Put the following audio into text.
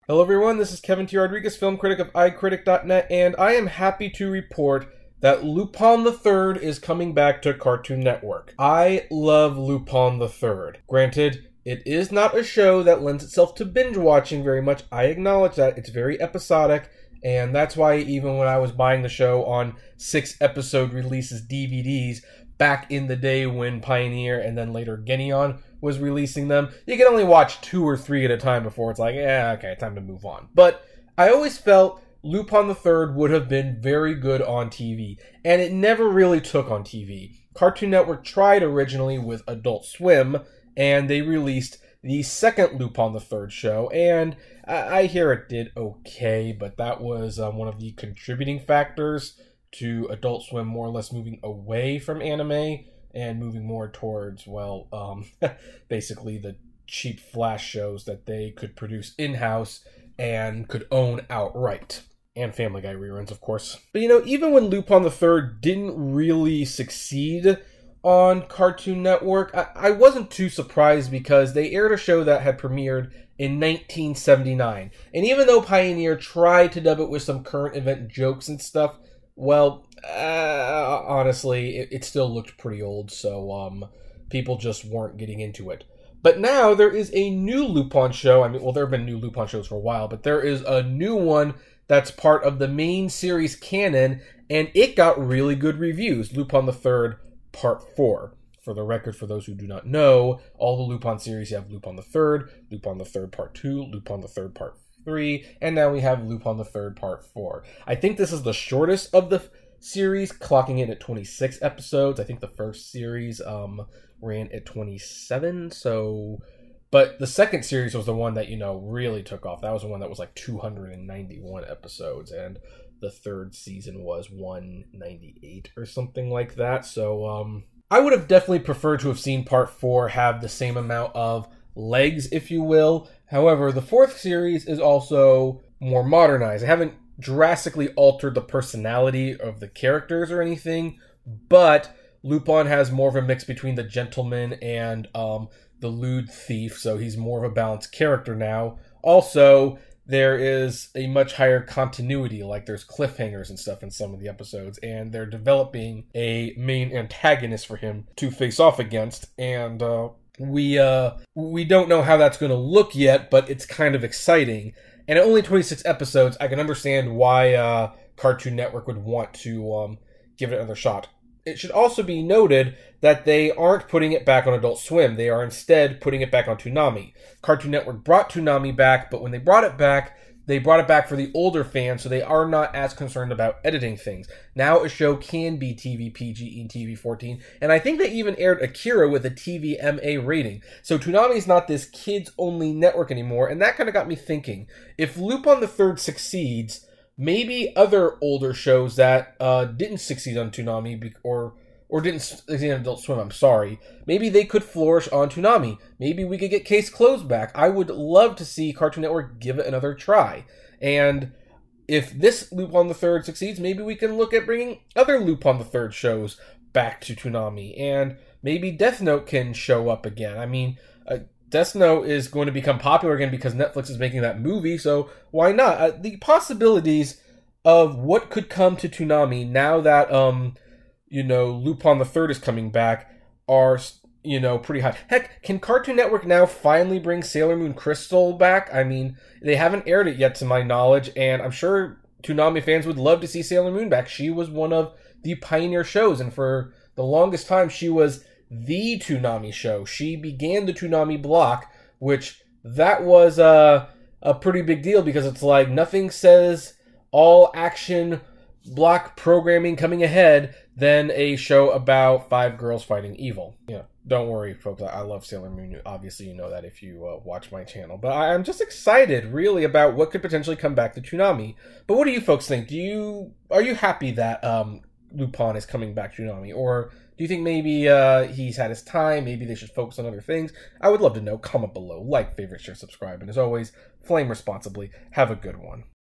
Hello everyone, this is Kevin T. Rodriguez, film critic of iCritic.net, and I am happy to report that Lupin the Third is coming back to Cartoon Network. I love Lupin the Third. Granted, it is not a show that lends itself to binge watching very much. I acknowledge that. It's very episodic, and that's why even when I was buying the show on 6-episode releases DVDs, back in the day when Pioneer and then later Geneon was releasing them, you could only watch 2 or 3 at a time before it's like, yeah, okay, time to move on. But I always felt Lupin the Third would have been very good on TV, and it never really took on TV. Cartoon Network tried originally with Adult Swim, and they released the second Lupin the Third show, and I hear it did okay, but that was one of the contributing factors to Adult Swim more or less moving away from anime and moving more towards, well, basically the cheap flash shows that they could produce in-house and could own outright. And Family Guy reruns, of course. But you know, even when Lupin the Third didn't really succeed on Cartoon Network, I wasn't too surprised because they aired a show that had premiered in 1979. And even though Pioneer tried to dub it with some current event jokes and stuff, well, honestly, it still looked pretty old, so people just weren't getting into it. But now there is a new Lupin show. I mean, well, there have been new Lupin shows for a while, but there is a new one that's part of the main series canon, and it got really good reviews. Lupin the Third Part 4. For the record, for those who do not know, all the Lupin series, you have Lupin the Third Part 2, Lupin the Third Part 3, and now we have Lupin the Third Part 4. I think this is the shortest of the series, clocking in at 26 episodes. I think the first series ran at 27, so... But the second series was the one that, you know, really took off. That was the one that was like 291 episodes, and the third season was 198 or something like that. So, I would have definitely preferred to have seen Part 4 have the same amount of legs, if you will. However, the fourth series is also more modernized. They haven't drastically altered the personality of the characters or anything, but Lupin has more of a mix between the gentleman and the lewd thief, so he's more of a balanced character now. Also, there is a much higher continuity, like there's cliffhangers and stuff in some of the episodes, and they're developing a main antagonist for him to face off against, and we don't know how that's going to look yet, but it's kind of exciting. And at only 26 episodes, I can understand why Cartoon Network would want to give it another shot. It should also be noted that they aren't putting it back on Adult Swim. They are instead putting it back on Toonami. Cartoon Network brought Toonami back, but when they brought it back for the older fans, so they are not as concerned about editing things. Now a show can be TV PG and TV 14, and I think they even aired Akira with a TV MA rating. So Toonami's not this kids-only network anymore, and that kind of got me thinking. If Lupin the Third succeeds, maybe other older shows that didn't succeed on Toonami or didn't succeed on Adult Swim, I'm sorry, maybe they could flourish on Toonami. Maybe we could get Case Closed back. I would love to see Cartoon Network give it another try. And if this Lupin the Third succeeds, maybe we can look at bringing other Lupin the Third shows back to Toonami. And maybe Death Note can show up again. I mean, Death Note is going to become popular again because Netflix is making that movie, so why not? The possibilities of what could come to Toonami now that, you know, Lupin the Third is coming back are, you know, pretty high. Heck, can Cartoon Network now finally bring Sailor Moon Crystal back? I mean, they haven't aired it yet to my knowledge, and I'm sure Toonami fans would love to see Sailor Moon back. She was one of the pioneer shows, and for the longest time, she was the Toonami show. She began the Toonami block, which that was a pretty big deal because it's like nothing says all action block programming coming ahead than a show about 5 girls fighting evil. Yeah, don't worry, folks. I love Sailor Moon. Obviously, you know that if you watch my channel. But I'm just excited, really, about what could potentially come back to Toonami. But what do you folks think? Are you happy that Lupin is coming back to Toonami, or do you think maybe he's had his time? Maybe they should focus on other things? I would love to know. Comment below. Like, favorite, share, subscribe. And as always, flame responsibly. Have a good one.